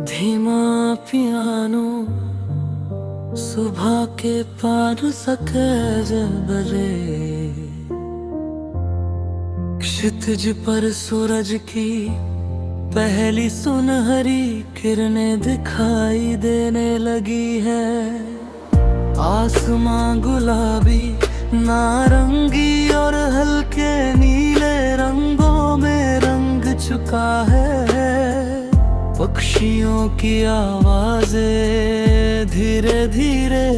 धीमा पियानो सुबह के 5 बजे, क्षितिज पर सूरज की पहली सुनहरी किरणें दिखाई देने लगी है। आसमां गुलाबी, नारंगी और हल्के नीले रंगों में रंग चुका है। पक्षियों की आवाजें धीरे धीरे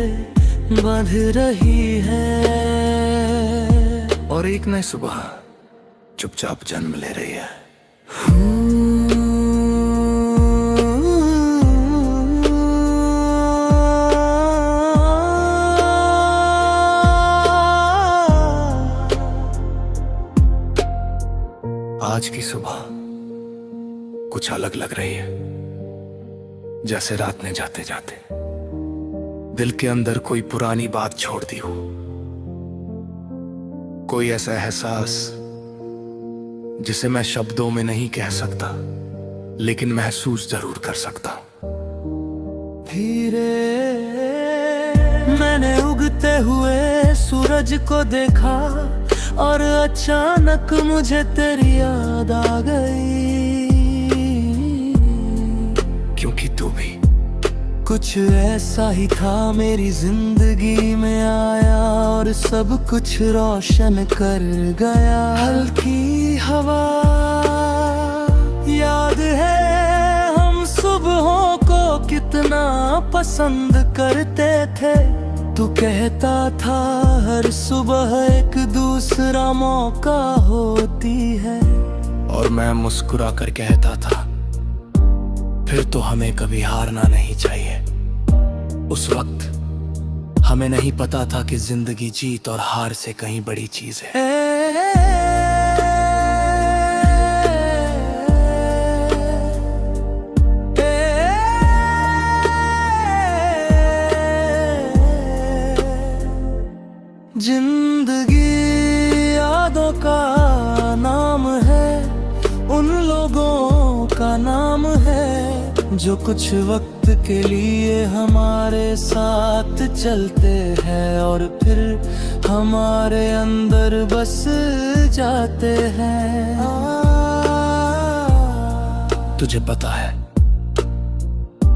बढ़ रही है और एक नई सुबह चुपचाप जन्म ले रही है। आज की सुबह कुछ अलग लग रही है, जैसे रात में जाते जाते दिल के अंदर कोई पुरानी बात छोड़ दी हो। कोई ऐसा एहसास जिसे मैं शब्दों में नहीं कह सकता, लेकिन महसूस जरूर कर सकता हूं। धीरे मैंने उगते हुए सूरज को देखा और अचानक मुझे तेरी याद आ गई, क्योंकि तू भी कुछ ऐसा ही था मेरी जिंदगी में आया और सब कुछ रोशन कर गया। हल्की हवा याद है हम सुबहों को कितना पसंद करते थे। तू कहता था हर सुबह एक दूसरा मौका होती है, और मैं मुस्कुरा कर कहता था फिर तो हमें कभी हारना नहीं चाहिए। उस वक्त हमें नहीं पता था कि जिंदगी जीत और हार से कहीं बड़ी चीज है। जिंदगी यादों का नाम है, उन लोगों का नाम है जो कुछ वक्त के लिए हमारे साथ चलते हैं और फिर हमारे अंदर बस जाते हैं। तुझे पता है,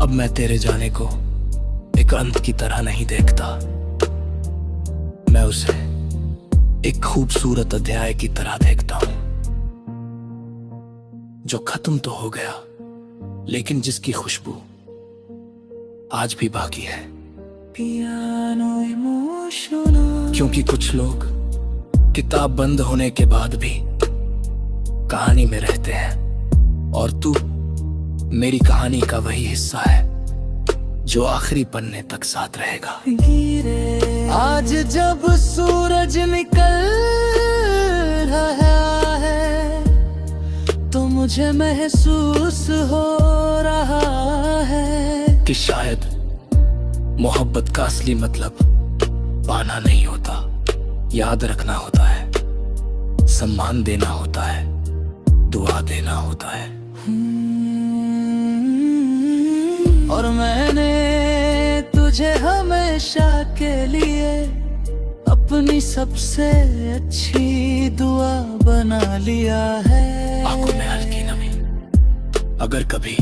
अब मैं तेरे जाने को एक अंत की तरह नहीं देखता, मैं उसे एक खूबसूरत अध्याय की तरह देखता हूं, जो खत्म तो हो गया लेकिन जिसकी खुशबू आज भी बाकी है। क्योंकि कुछ लोग किताब बंद होने के बाद भी कहानी में रहते हैं, और तू मेरी कहानी का वही हिस्सा है जो आखिरी पन्ने तक साथ रहेगा। आज जब सूरज निकल रहा है तो मुझे महसूस हो रहा है कि शायद मोहब्बत का असली मतलब पाना नहीं होता, याद रखना होता है, सम्मान देना होता है, दुआ देना होता है। और मैंने तुझे हमेशा के लिए अपनी सबसे अच्छी दुआ बना लिया है। आंखों में हल्की नमी, अगर कभी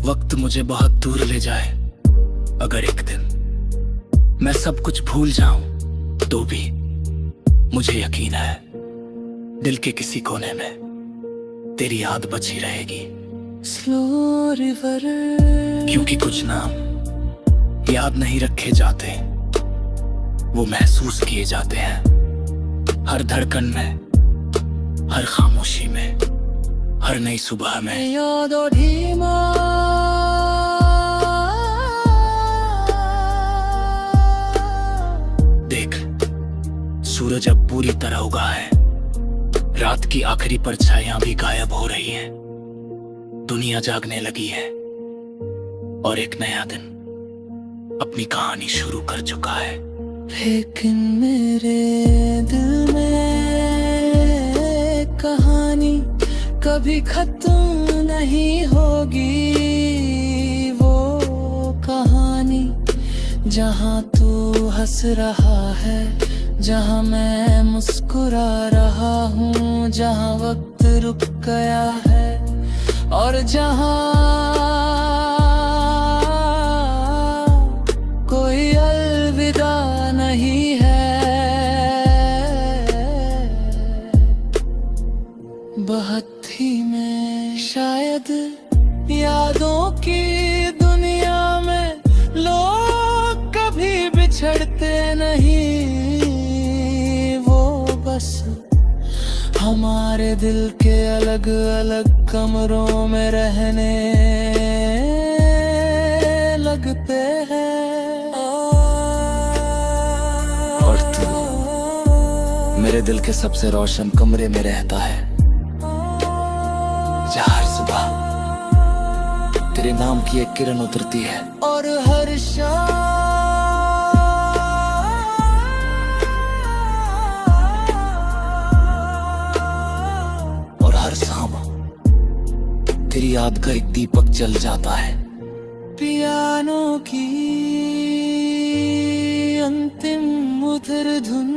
वक्त मुझे बहुत दूर ले जाए, अगर एक दिन मैं सब कुछ भूल जाऊं, तो भी मुझे यकीन है दिल के किसी कोने में तेरी याद बची रहेगी। स्लो रिवर, क्योंकि कुछ नाम याद नहीं रखे जाते, वो महसूस किए जाते हैं। हर धड़कन में, हर खामोशी में, हर नई सुबह में। यादों धीमा देख, सूरज अब पूरी तरह उगा है, रात की आखिरी परछाइयां भी गायब हो रही हैं, दुनिया जागने लगी है और एक नया दिन अपनी कहानी शुरू कर चुका है। लेकिन मेरे दिल में कहानी कभी खत्म नहीं होगी। जहाँ तू हंस रहा है, जहाँ मैं मुस्कुरा रहा हूँ, जहाँ वक्त रुक गया है और जहाँ कोई अलविदा नहीं है। बहती में शायद यादों की दुनिया में लोग कभी बिछड़ते नहीं, वो बस हमारे दिल के अलग अलग कमरों में रहने लगते हैं। और तू मेरे दिल के सबसे रोशन कमरे में रहता है, जहाँ हर सुबह तेरे नाम की एक किरण उतरती है और हर शाम और हर शाम तेरी याद का एक दीपक जल जाता है। पियानो की अंतिम मधुर धुन